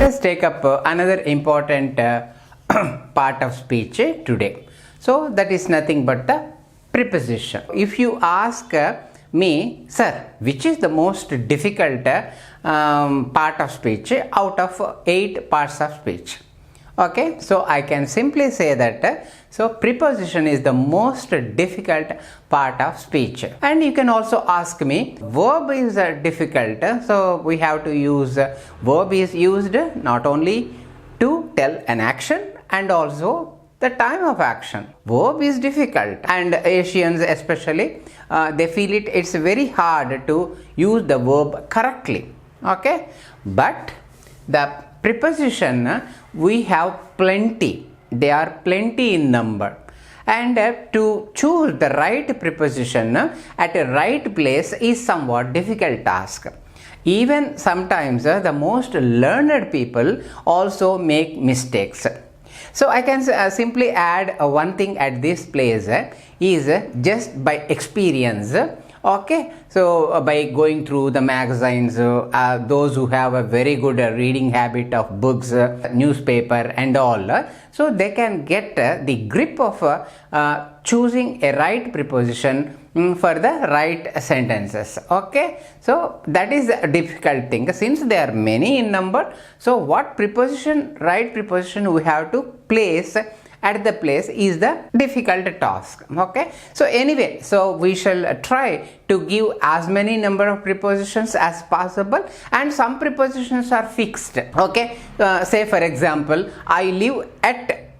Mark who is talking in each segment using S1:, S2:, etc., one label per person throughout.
S1: us take up another important part of speech today. So that is nothing but the preposition. If you ask me, sir, which is the most difficult part of speech out of 8 parts of speech? Okay, so I can simply say that so preposition is the most difficult part of speech. And you can also ask me, verb is difficult, so we have to use verb is used not only to tell an action and also the time of action. Verb is difficult, and Asians especially they feel it's very hard to use the verb correctly. Okay, but the preposition we have plenty. They are plenty in number, and to choose the right preposition at a right place is somewhat difficult task. Even sometimes the most learned people also make mistakes. So I can simply add one thing at this place is just by experience. Okay, so by going through the magazines, those who have a very good reading habit of books, newspaper and all, so they can get the grip of choosing a right preposition for the right sentences. Okay, so that is a difficult thing since there are many in number. So what preposition, right preposition we have to place at the place is the difficult task. Okay, so anyway, so we shall try to give as many number of prepositions as possible, and some prepositions are fixed. Okay, say for example, I live at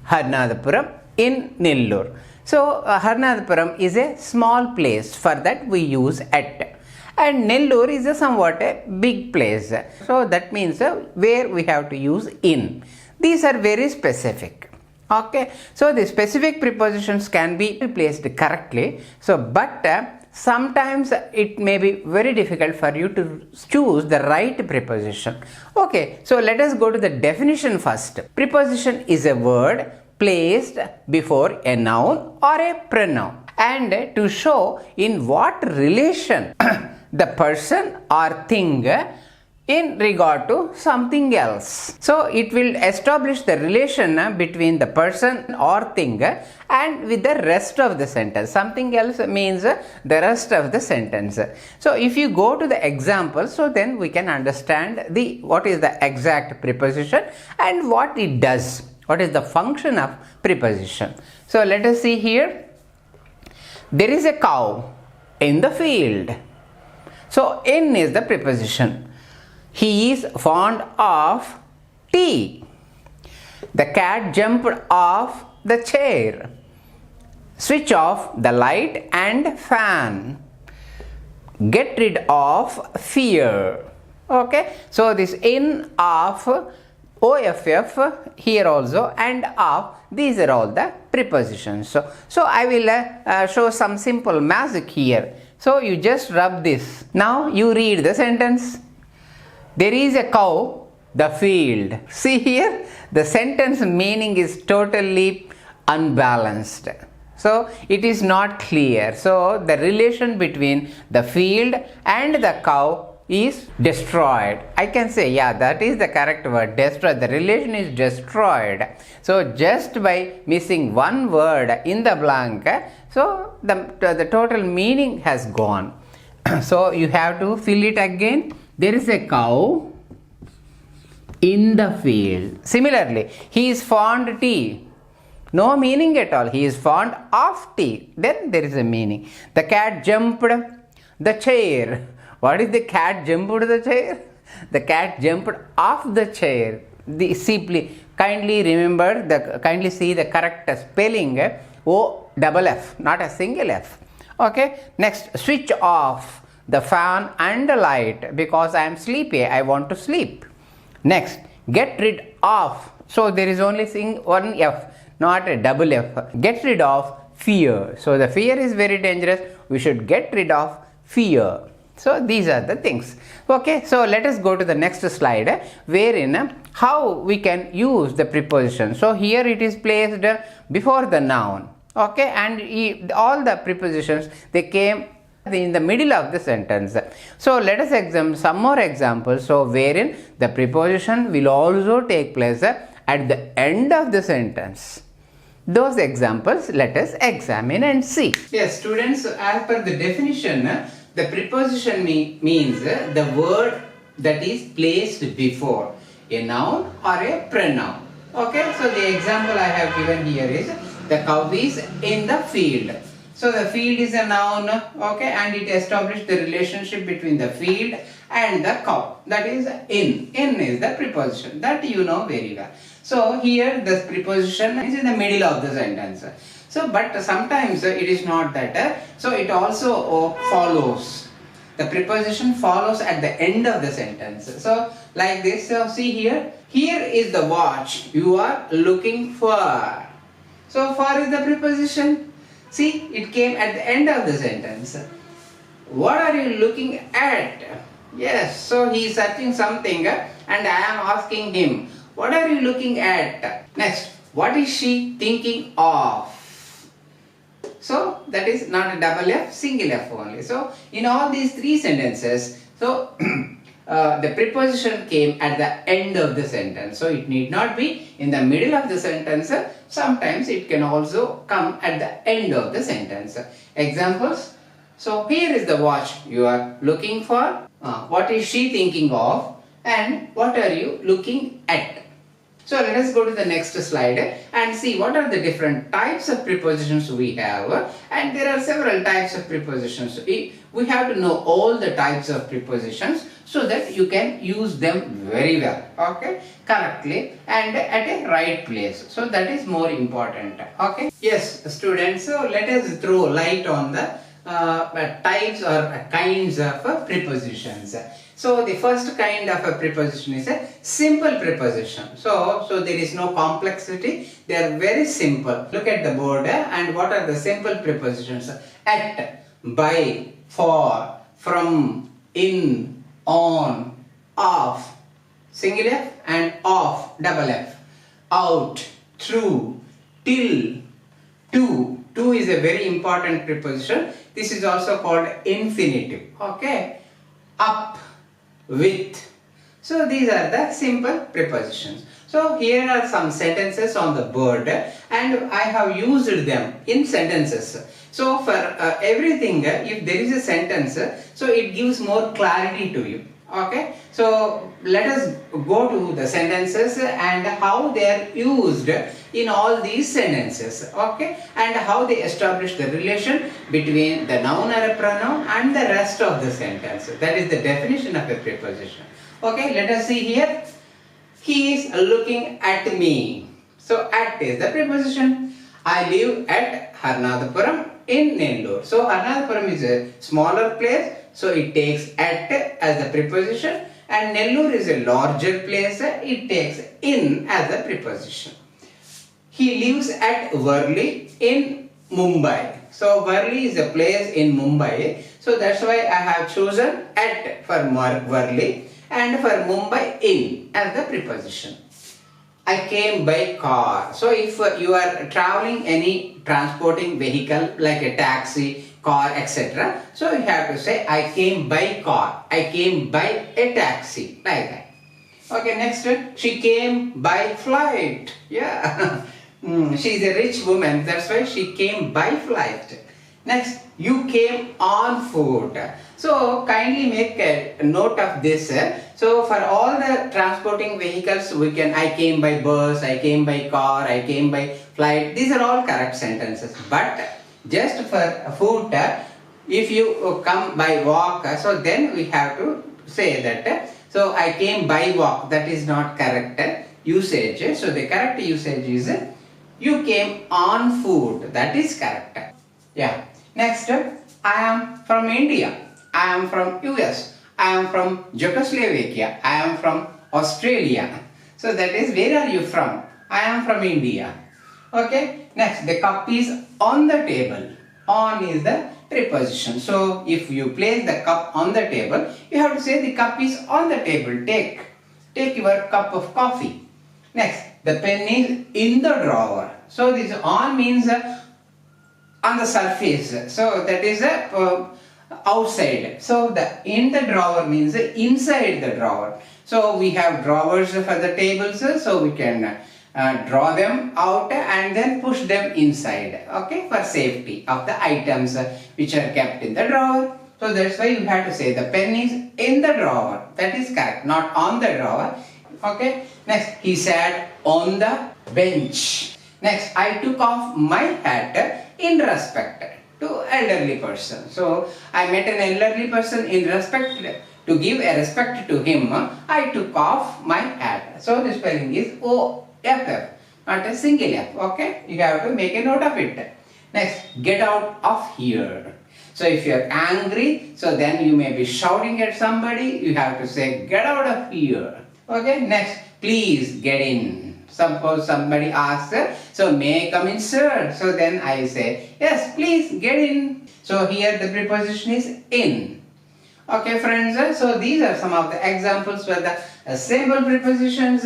S1: Harnadapuram in Nellore. So Harnadapuram is a small place, for that we use at, and Nellore is a somewhat a big place, so that means where we have to use in. These are very specific. Okay, so the specific prepositions can be placed correctly. So but sometimes it may be very difficult for you to choose the right preposition. Okay, so let us go to the definition first. Preposition is a word placed before a noun or a pronoun, and to show in what relation the person or thing in regard to something else. So it will establish the relation between the person or thing and with the rest of the sentence. Something else means the rest of the sentence. So if you go to the example, so then we can understand what is the exact preposition and what it does. What is the function of preposition? So let us see here. There is a cow in the field. So in is the preposition. He is fond of tea. The cat jumped off the chair. Switch off the light and fan. Get rid of fear. Okay, so this in, of, OFF here also, and of, these are all the prepositions. So I will show some simple magic here. So you just rub this. Now you read the sentence. There is a cow, the field. See here, the sentence meaning is totally unbalanced. So it is not clear. So the relation between the field and the cow is destroyed. I can say, yeah, that is the correct word, destroyed. The relation is destroyed. So just by missing one word in the blank, so the total meaning has gone. So you have to fill it again. There is a cow in the field. Similarly, he is fond tea. No meaning at all. He is fond of tea. Then there is a meaning. The cat jumped the chair. What is the cat jumped the chair? The cat jumped off the chair. Kindly remember, kindly see the correct spelling. O-double-F, not a single F. Okay. Next, switch off the fan and the light because I am sleepy. I want to sleep. Next, get rid of. So there is only one F, not a double F. Get rid of fear. So the fear is very dangerous. We should get rid of fear. So these are the things. Okay, so let us go to the next slide wherein how we can use the preposition. So here it is placed before the noun. Okay, and all the prepositions, they came in the middle of the sentence. So let us examine some more examples. So wherein the preposition will also take place at the end of the sentence. Those examples let us examine and see. Yes, students, as per the definition, the preposition means the word that is placed before a noun or a pronoun. Okay, so the example I have given here is the cow is in the field. So the field is a noun, okay, and it establishes the relationship between the field and the cow. That is in. In is the preposition. That you know very well. So here the preposition is in the middle of the sentence. So but sometimes it is not that. So it also follows. The preposition follows at the end of the sentence. So like this, see here. Here is the watch you are looking for. So for is the preposition. See, it came at the end of the sentence. What are you looking at? Yes, so he is searching something and I am asking him, what are you looking at? Next, what is she thinking of? So that is not a double F, single F only. So in all these three sentences, so the preposition came at the end of the sentence. So it need not be in the middle of the sentence. Sometimes it can also come at the end of the sentence. Examples. So here is the watch you are looking for. What is she thinking of? And what are you looking at? So let us go to the next slide and see what are the different types of prepositions we have. And there are several types of prepositions. We have to know all the types of prepositions so that you can use them very well, okay, correctly and at a right place. So that is more important, okay. Yes, students, so let us throw light on the types or kinds of prepositions. So the first kind of a preposition is a simple preposition. So there is no complexity. They are very simple. Look at the board and what are the simple prepositions? At, by, for, from, in, on, off, single F and off, double F, out, through, till, to. To is a very important preposition. This is also called infinitive. Okay. Up, with. So these are the simple prepositions. So here are some sentences on the board and I have used them in sentences. So for everything, if there is a sentence, so it gives more clarity to you. Okay, so let us go to the sentences and how they are used in all these sentences, okay, and how they establish the relation between the noun or a pronoun and the rest of the sentence. That is the definition of a preposition. Okay, let us see here. He is looking at me. So at is the preposition. I live at Harnadapuram in Nellore. So Harnadapuram is a smaller place. So it takes at as the preposition and Nellore is a larger place. It takes in as the preposition. He lives at Worli in Mumbai. So Worli is a place in Mumbai. So that's why I have chosen at for Worli and for Mumbai in as the preposition. I came by car. So if you are traveling any transporting vehicle like a taxi, car, etc. So you have to say I came by car. I came by a taxi, like that. Okay, next one. She came by flight. Yeah. She is a rich woman. That's why she came by flight. Next, you came on foot. So kindly make a note of this. So for all the transporting vehicles, we can I came by bus, I came by car, I came by flight. These are all correct sentences. But just for foot, if you come by walk, so then we have to say that. So I came by walk. That is not correct usage. So the correct usage is you came on foot. That is correct. Yeah. Next, I am from India. I am from US. I am from Czechoslovakia. I am from Australia. So that is where are you from? I am from India. Okay. Next, the cup is on the table. On is the preposition. So if you place the cup on the table, you have to say the cup is on the table. Take your cup of coffee. Next, the pen is in the drawer. So this on means on the surface. So that is outside. So the in the drawer means inside the drawer. So we have drawers for the tables, so we can draw them out and then push them inside, okay, for safety of the items which are kept in the drawer. So that's why you have to say the pen is in the drawer. That is correct, not on the drawer. Okay. Next, he sat on the bench. Next, I took off my hat in respect to elderly person. So I met an elderly person in respect, to give a respect to him, I took off my hat. So the spelling is O-F-F, not a single F. Okay, you have to make a note of it. Next, get out of here. So if you are angry, so then you may be shouting at somebody, you have to say get out of here. Okay, next, please get in. Suppose somebody asks, so may I come in, sir? So then I say, yes, please get in. So here the preposition is in. Okay, friends, so these are some of the examples for the simple prepositions.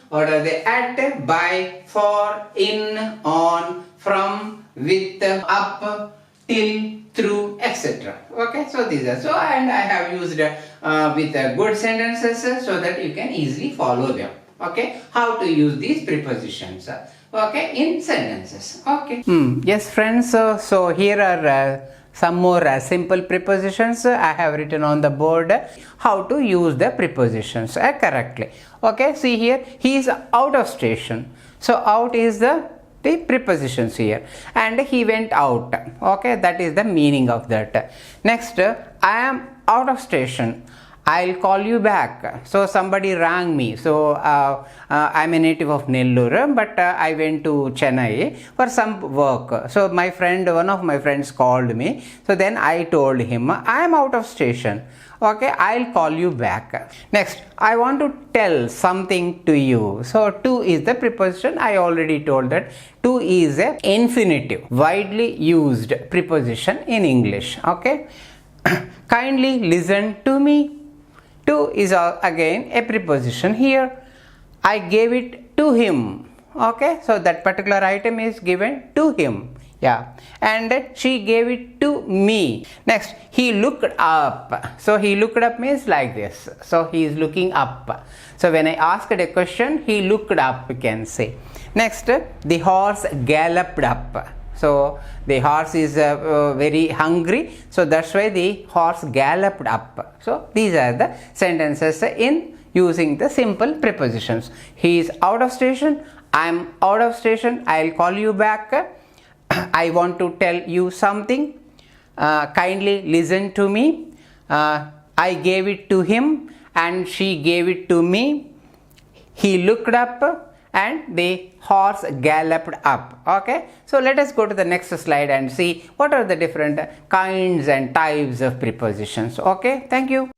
S1: What are they? At, by, for, in, on, from, with, up, till, through, etc. Okay, so these are so, and I have used with good sentences so that you can easily follow them. Okay, how to use these prepositions, okay, in sentences. Okay. Yes, friends, so here are some more simple prepositions I have written on the board, how to use the prepositions correctly. Okay, see here, he is out of station. So out is the prepositions here, and he went out. Okay, that is the meaning of that. Next, I am out of station. I'll call you back. So somebody rang me. So I'm a native of Nellore, but I went to Chennai for some work. So my friend, one of my friends called me. So then I told him, I am out of station. Okay, I'll call you back. Next, I want to tell something to you. So to is the preposition. I already told that to is a infinitive, widely used preposition in English. Okay. Kindly listen to me. To is again a preposition here. I gave it to him. Okay, so that particular item is given to him. Yeah, and she gave it to me. Next, he looked up. So he looked up means like this. So he is looking up. So when I asked a question, he looked up, you can say. Next, the horse galloped up. So the horse is very hungry, so that's why the horse galloped up. So these are the sentences in using the simple prepositions. He is out of station. I am out of station. I'll call you back. I want to tell you something. Kindly listen to me. I gave it to him and she gave it to me. He looked up and the horse galloped up. Okay, so let us go to the next slide and see what are the different kinds and types of prepositions. Okay, thank you.